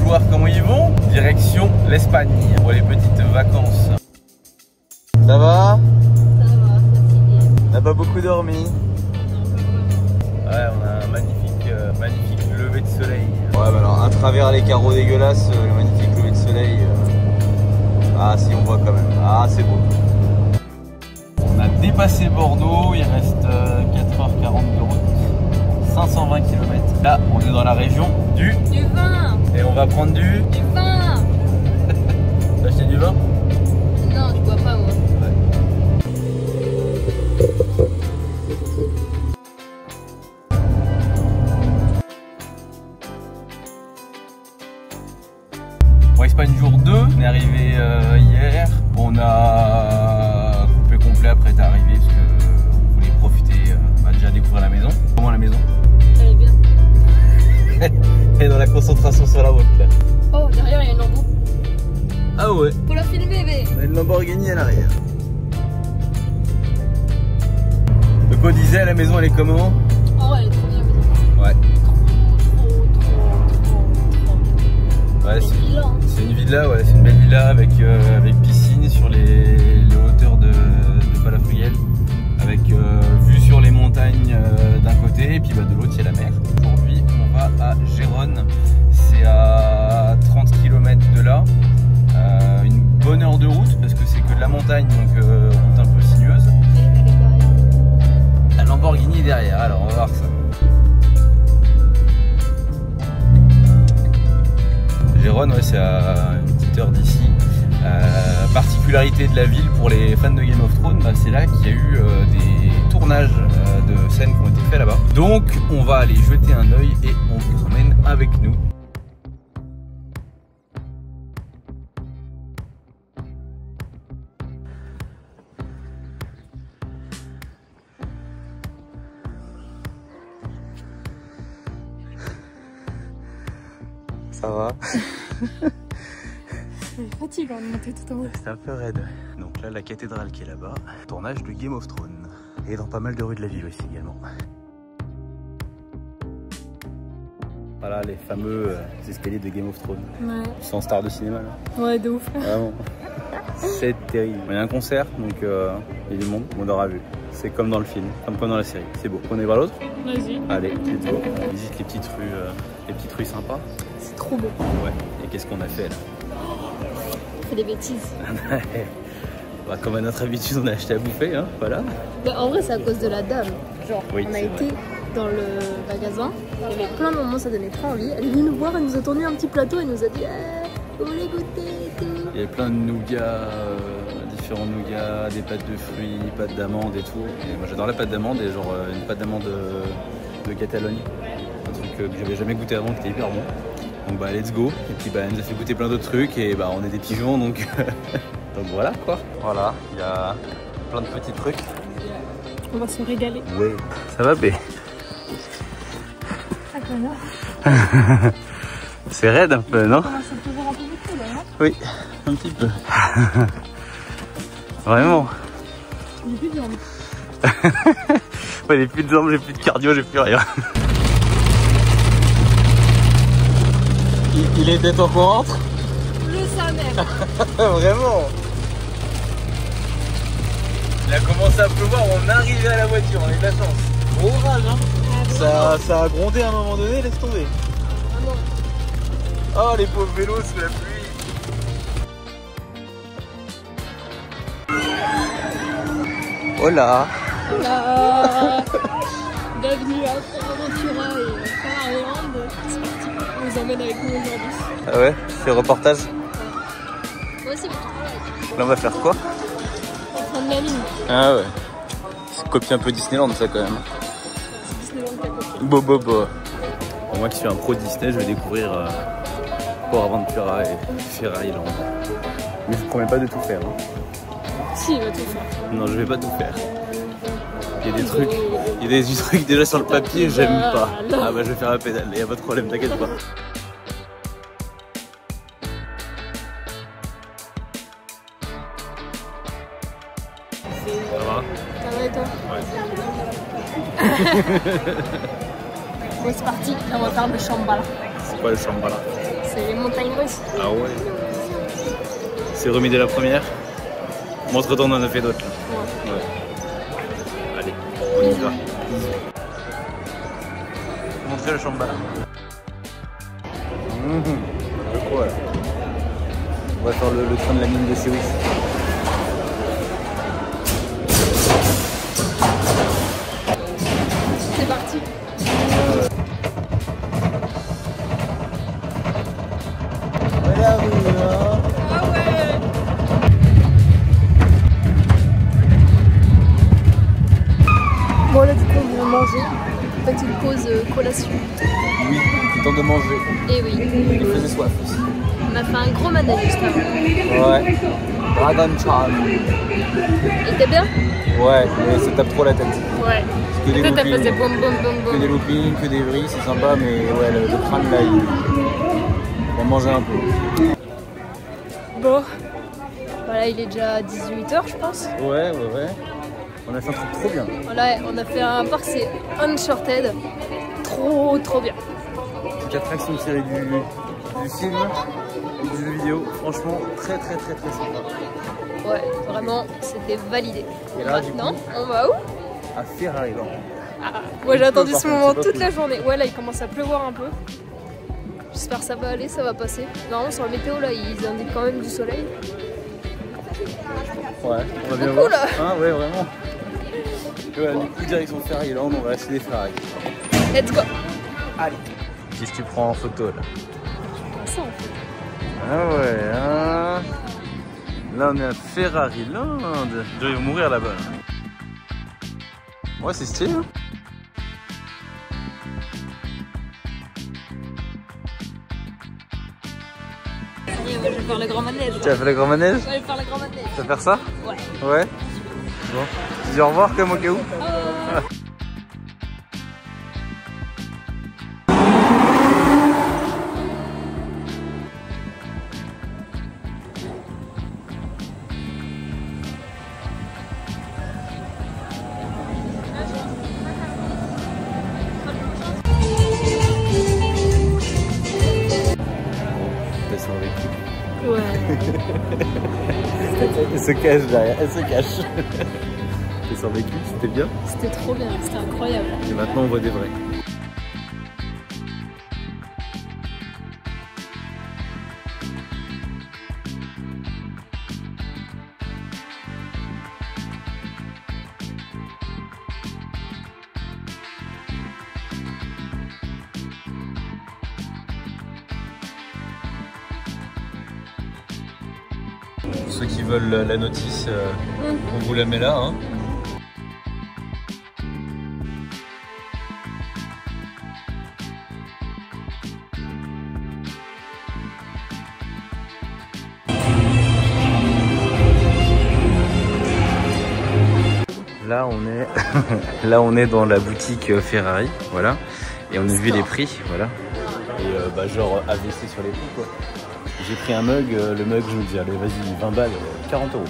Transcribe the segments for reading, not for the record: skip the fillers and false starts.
voir comment ils vont. Direction l'Espagne pour les petites vacances. Ça va? Ça va, fatigué. On n'a pas beaucoup dormi. Non, Ouais, on a un magnifique lever de soleil. Ouais, bah alors à travers les carreaux dégueulasses, le magnifique lever de soleil. Ah si, on voit quand même. Ah, c'est beau. On a dépassé Bordeaux, il reste 4h40 de route, 520 km. Là, on est dans la région du vin. Et on va prendre du vin. T'as acheté du vin? Non, je bois pas moi. Pour Espagne jour 2, on est arrivé hier. On a coupé complet après t'es arrivé parce qu'on voulait profiter, déjà découvrir la maison. Comment la maison? Elle est bien. Et dans la concentration sur la route là. Oh, derrière il y a une lambeau. Ah ouais. Faut la filmer, bébé. On a une Lamborghini à l'arrière. Donc on disait la maison elle est comment? Oh ouais, elle est trop bien la maison. Ouais. Trop Ouais, une villa, hein. c'est une villa, ouais, c'est une belle villa avec piscine sur les hauteurs de Palafrugell, avec vue sur les montagnes d'un côté et puis de l'autre il y a la mer. Aujourd'hui on va à Gérone, c'est à 30 km de là, une bonne heure de route parce que c'est que de la montagne donc route un peu sinueuse. La Lamborghini est derrière, alors on va voir ça. Gérone, ouais, c'est à une petite heure d'ici. Particularité de la ville pour les fans de Game of Thrones, c'est là qu'il y a eu des tournages de scènes qui ont été faits là-bas. Donc on va aller jeter un œil et on vous emmène avec nous. Ça va? C'est fatigant de monter tout en haut. C'est un peu raide. Donc là, la cathédrale qui est là-bas. Tournage de Game of Thrones. Et dans pas mal de rues de la ville aussi également. Voilà les fameux escaliers de Game of Thrones. Ouais. Sans star de cinéma là. Ouais, de ouf. Vraiment. C'est terrible. Il y a un concert, donc il y a du monde, on aura vu. C'est comme dans le film, comme dans la série. C'est beau. On est vers l'autre? Vas-y. Allez, let's go. On visite les petites rues sympas. C'est trop beau. Ouais. Et qu'est-ce qu'on a fait là? On fait des bêtises. Bah, comme à notre habitude, on a acheté à bouffer, hein, voilà. Mais en vrai, c'est à cause de la dame. Genre, Oui, on a c'est été dans le magasin, il y avait plein de moments, ça donnait trop envie. Elle est venue nous voir, elle nous a tourné un petit plateau et nous a dit vous voulez goûter et tout. Il y avait plein de nougats, différents nougats, des pâtes de fruits, pâtes d'amandes et tout. Et moi j'adore la pâte d'amande et genre une pâte d'amande de Catalogne. Un truc que j'avais jamais goûté avant, qui était hyper bon. Donc bah let's go. Et puis elle nous a fait goûter plein d'autres trucs et bah on est des pigeons donc, donc voilà quoi. Voilà, il y a plein de petits trucs. On va se régaler. Ouais, ça va B. Ah voilà. C'est raide un peu, non? On commence à pleuvoir un peu beaucoup là, non? Oui, un petit peu. Vraiment. J'ai plus de jambes. Ouais, j'ai plus de jambes, j'ai plus de cardio, j'ai plus rien. Il était temps qu'on rentre? Le sa mère. Vraiment. Il a commencé à pleuvoir, on arrivait à la voiture, on est de la chance. Gros orage, hein. Ça a grondé à un moment donné, laisse tomber. Ah non. Oh les pauvres vélos sous la pluie. Hola. Hola. Bienvenue à Aventura et Farland. C'est parti. On nous emmène avec nous aujourd'hui. Ah ouais, c'est le reportage. Moi aussi, mais tu travailles. Là on va faire quoi? On prend de la ligne. Ah ouais. C'est copie un peu Disneyland ça quand même. C'est Disneyland qui a copié. Bobo. Pour moi qui suis un pro Disney, je vais découvrir Port Aventura et Ferraryland. Mais je ne promets pas de tout faire. Hein. Si, il va tout faire. Non, je vais pas tout faire. Il y a des trucs, déjà sur le papier, j'aime pas. Ah bah je vais faire la pédale, il n'y a pas de problème, t'inquiète pas. Ça va? Ça va et toi? Ouais. Bon, c'est parti, là on va faire le Shambhala. C'est quoi le Shambhala? C'est les montagnes russes. Ah ouais. C'est remis de la première. Bon, entre temps, on en a fait d'autres là. Ouais. Allez, on y va. Montrer le Shambhala. Voilà. On va faire le train de la mine de Cyrus. C'est parti. Voilà, Ah ouais. Bon là du coup on vient manger. Petite pause collation. oui, c'est temps de manger. Et oui. Il faisait soif aussi. On a fait un gros manège juste avant. Ouais. Dragon Charm. Il était bien? Ouais, mais ça tape trop la tête. Ouais. Que des Peut-être elle loopings. faisait boum boum boum boum. Que des loopings, que des vrilles, c'est sympa, mais ouais, le crâne là, il va manger un peu. Bon. Voilà, il est déjà 18h je pense. Ouais. On a fait un truc trop bien. Voilà, on a fait un parc, c'est Uncharted. Trop bien. Petite attraction tirée du film et du jeu vidéo. Franchement, très sympa. Ouais, vraiment, c'était validé. Et là, maintenant, du coup, on va où? à Ferrari. Moi j'ai attendu par ce contre, moment c'est pas toute cool. la journée. Ouais, là il commence à pleuvoir un peu. J'espère que ça va aller, ça va passer. Normalement sur la météo là, ils indiquent quand même du soleil. Ouais, on va bien Beaucoup, voir. là. Ah ouais, vraiment. Et voilà, du coup, direction Ferrari Land, on va acheter des Ferrari. Let's go. Allez. Qu'est-ce que tu prends en photo là? Ça en fait. Ah ouais, hein. Là on est à Ferrari Land. Je vais mourir là-bas. Ouais, c'est stylé. Hein. Et moi je vais faire le grand manège. Tu vas faire le grand manège? Je vais faire le grand manège. Tu vas faire ça? Ouais. Ouais. Bon. Tu dis au revoir comme au cas où. T'as survécu. Ouais. Elle se cache derrière, elle se cache. T'as survécu, c'était bien. C'était trop bien, c'était incroyable. Et maintenant on voit des vrais. Pour ceux qui veulent la notice, on vous la met là. Hein. Là on est dans la boutique Ferrari, voilà, et on a vu les prix, voilà, et genre AVC sur les prix quoi. J'ai pris un mug, le mug je me dis allez vas-y 20 balles, 40 euros.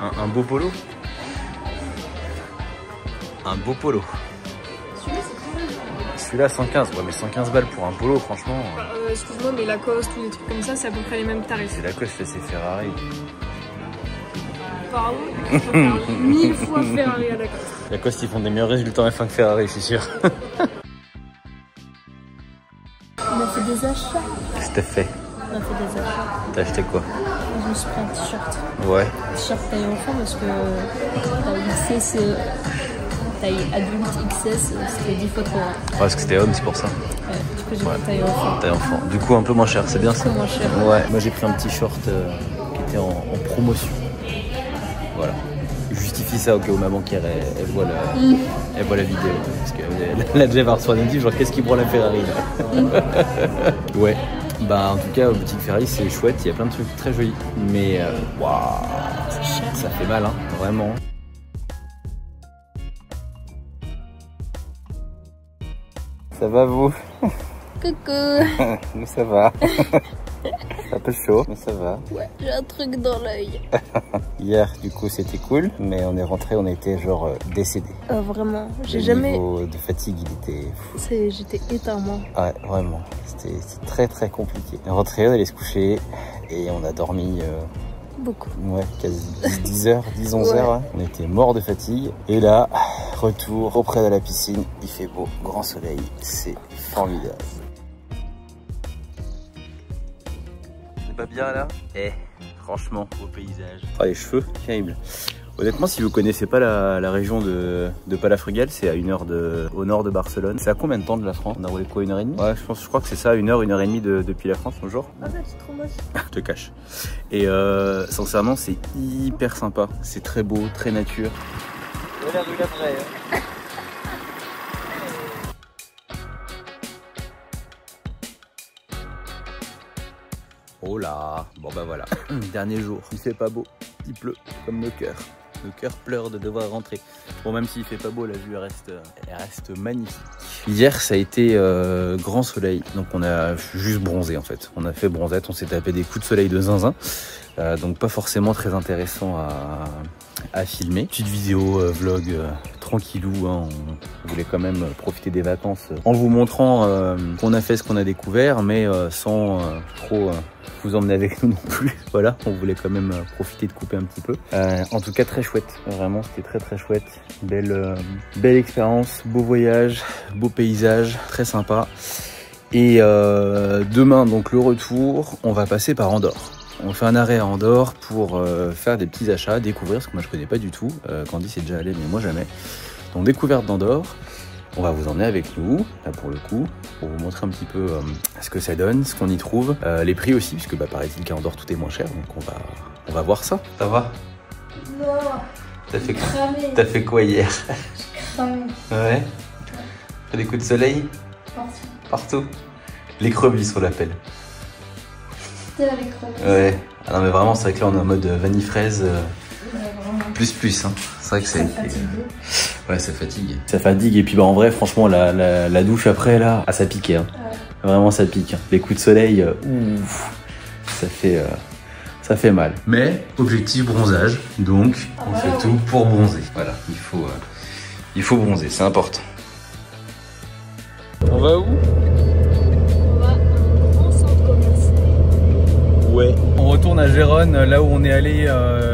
Un beau polo. Un beau polo. Celui-là 115, ouais mais 115 balles pour un polo franchement. Excuse-moi mais Lacoste ou des trucs comme ça c'est à peu près les mêmes tarifs. C'est Lacoste, c'est Ferrari. Pardon, je préfère 1000 fois Ferrari à Lacoste. Lacoste ils font des meilleurs résultats en F1 que Ferrari, je suis sûr. On a fait des achats. Qu'est-ce que t'as fait? On a fait des achats. T'as acheté quoi? Je me suis pris un t-shirt. Ouais. T-shirt taille enfant parce que taille XS, taille adulte XS, c'était 10 fois trop rare. Parce que c'était homme, c'est pour ça. Ouais, du coup j'ai pris taille enfant. Taille enfant. Du coup un peu moins cher, c'est bien ça? Un peu moins cher. Ouais. Moi j'ai pris un petit short qui était en promotion. Voilà. Je justifie ça au cas où ma banquière elle voit la vidéo. Parce qu'elle a déjà reçu un indice, genre qu'est-ce qui prend la Ferrari là? Ouais. Bah en tout cas boutique Ferrari c'est chouette, il y a plein de trucs très jolis. Mais waouh, ça fait mal hein, vraiment. Ça va vous? Coucou. Mais ça va. C'est un peu chaud, mais ça va. Ouais, j'ai un truc dans l'œil. Hier, du coup, c'était cool, mais on est rentré, on était genre décédé. Vraiment, j'ai Le jamais. niveau de fatigue, il était fou. J'étais éteint, moi. Ouais, vraiment. C'était très très compliqué. On est rentré, on allait se coucher et on a dormi. Beaucoup. Ouais, quasi 10 heures, 10-11 heures. Hein. On était mort de fatigue. Et là, retour auprès de la piscine. Il fait beau, grand soleil. C'est formidable. C'est pas bien là? Franchement, beau paysage. Ah, les cheveux, terrible. Honnêtement, si vous connaissez pas la région de Palafrugell, c'est à au nord de Barcelone. C'est à combien de temps de la France? On a roulé quoi, 1h30? Ouais, je crois que c'est ça, 1h30 depuis la France, bonjour. Ah ouais, c'est trop moche. Je te cache. Et sincèrement, c'est hyper sympa. C'est très beau, très nature. La rue après. Oh là, bon bah voilà, dernier jour, il fait pas beau, il pleut comme nos cœurs. Nos cœurs pleurent de devoir rentrer. Bon, même s'il fait pas beau, la vue elle reste magnifique. Hier, ça a été grand soleil, donc on a juste bronzé en fait. On a fait bronzette, on s'est tapé des coups de soleil de zinzin. Donc pas forcément très intéressant à filmer. Petite vidéo, vlog tranquillou, hein. On voulait quand même profiter des vacances en vous montrant qu'on a fait ce qu'on a découvert, mais sans trop vous emmener avec nous non plus. Voilà, on voulait quand même profiter de couper un petit peu. En tout cas, très chouette, vraiment, c'était très très chouette. Belle expérience, beau voyage, beau paysage, très sympa. Et demain, donc le retour, on va passer par Andorre. On fait un arrêt à Andorre pour faire des petits achats, découvrir, ce que moi je connais pas du tout. Candice est déjà allée, mais moi jamais. Donc découverte d'Andorre. On va vous emmener avec nous, là pour le coup, pour vous montrer un petit peu ce que ça donne, ce qu'on y trouve, les prix aussi, puisque bah, paraît-il qu'à Andorre tout est moins cher, donc on va voir ça. Ça va? Non. T'as fait quoi hier? Cramé. Ouais. T'as des coups de soleil? Partout. L'écrevisse on l'appelle. C'était avec l'écrevisse. Ouais. Ah non mais vraiment c'est vrai que là on est en mode vanille fraise plus hein. C'est vrai que c'est... Ouais, ça fatigue. Ça fatigue et puis bah en vrai franchement la douche après là, ça piquait hein. Ouais. Vraiment ça pique. Les coups de soleil, ouf, ça fait mal. Mais objectif bronzage, donc on fait tout pour bronzer. Voilà, il faut bronzer, c'est important. On va où? On va à un grand centre commercial. Ouais. On retourne à Gérone, là où on est allé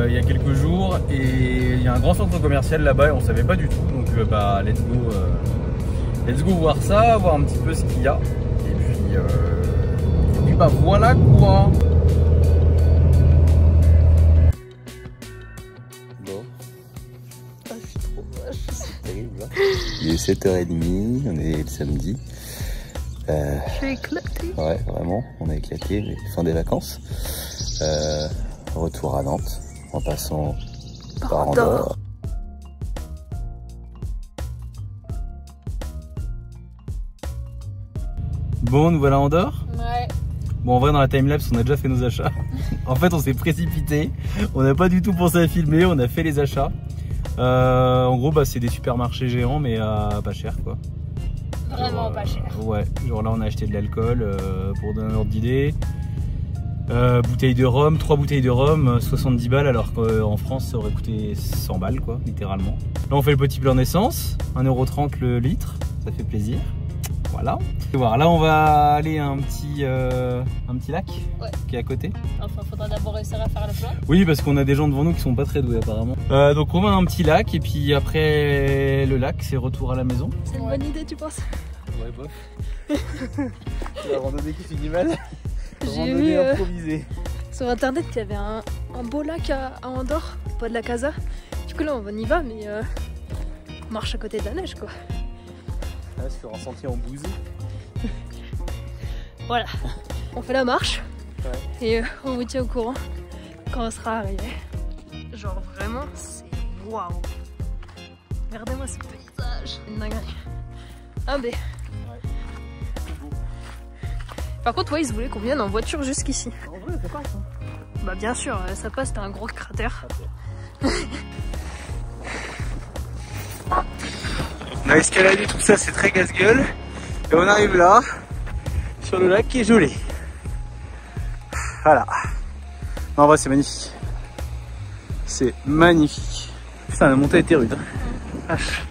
il y a quelques jours, et il y a un grand centre commercial là-bas et on savait pas du tout, donc bah let's go voir ça, voir un petit peu ce qu'il y a, et puis bah voilà quoi. Bon. Ah, je suis trop moche. C'est terrible hein. Il est 7h30, on est le samedi. Je suis éclatée. Ouais, vraiment, on a éclaté, fin des vacances. Retour à Nantes, en passant par Andorre. Bon, nous voilà à Andorre. Ouais. Bon, en vrai, dans la timelapse, on a déjà fait nos achats. En fait, on s'est précipité. On n'a pas du tout pensé à filmer, on a fait les achats. En gros, bah, c'est des supermarchés géants, mais pas cher, quoi. Vraiment pas cher. Ouais, genre là, on a acheté de l'alcool, pour donner un ordre d'idée. Bouteille de rhum, 3 bouteilles de rhum, 70 balles, alors qu'en France, ça aurait coûté 100 balles, quoi, littéralement. Là, on fait le petit plein d'essence, 1,30 € le litre, ça fait plaisir. Voilà. Et voilà, là on va aller à un petit lac qui est à côté. Enfin, faudra d'abord réussir à faire le plein. Oui, parce qu'on a des gens devant nous qui sont pas très doués apparemment. Donc on va à un petit lac et puis après le lac, c'est retour à la maison. C'est une bonne idée, tu penses? Ouais, bof. C'est la randonnée qui finit mal. J'ai vu sur internet qu'il y avait un beau lac à Andorre, pas de la Casa. Du coup là on y va, mais on marche à côté de la neige quoi. Là, sur un sentier en bouse. Voilà, on fait la marche ouais. Et on vous tient au courant quand on sera arrivé. Genre vraiment, c'est waouh! Regardez-moi ce paysage, une dinguerie. Ah mais. Par contre, ouais, ils voulaient qu'on vienne en voiture jusqu'ici. En vrai, ça passe. Hein. Bah bien sûr, ça passe, c'était un gros cratère. On a escaladé tout ça, c'est très casse-gueule. Et on arrive là. sur le lac qui est gelé. Voilà. Non, en vrai, c'est magnifique. C'est magnifique. Putain, la montée était rude. Vache.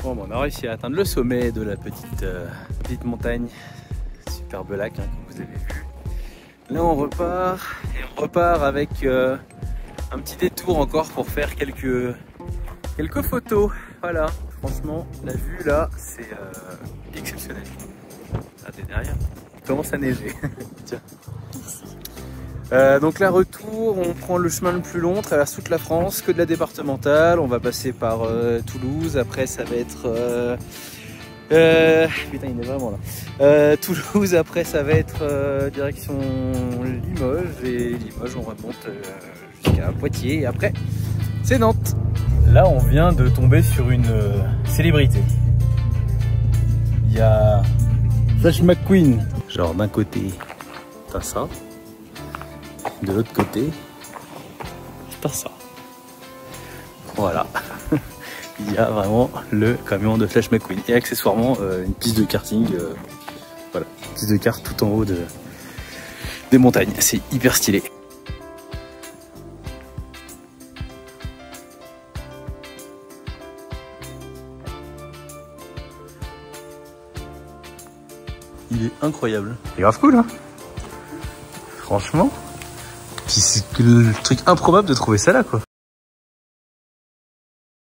Bon, on a réussi à atteindre le sommet de la petite montagne. Superbe lac, hein, comme vous avez vu. Là, on repart. Et on repart avec un petit détour encore pour faire quelques photos. Voilà. Franchement, la vue là, c'est exceptionnel. Regardez derrière, il commence à neiger. Tiens. Donc là, retour, on prend le chemin le plus long, traverse toute la France, que de la départementale. On va passer par Toulouse. Après, ça va être putain, il est vraiment là. Toulouse. Après, ça va être direction Limoges. Et Limoges, on remonte jusqu'à Poitiers. Et après, c'est Nantes. Là, on vient de tomber sur une célébrité. Il y a Flash McQueen. Genre d'un côté, t'as ça. De l'autre côté, t'as ça. Voilà. Il y a vraiment le camion de Flash McQueen. Et accessoirement, une piste de karting. Voilà, une piste de kart tout en haut des montagnes. C'est hyper stylé. Il est incroyable. C'est grave cool, hein. Franchement. Puis c'est le truc improbable de trouver ça là, quoi.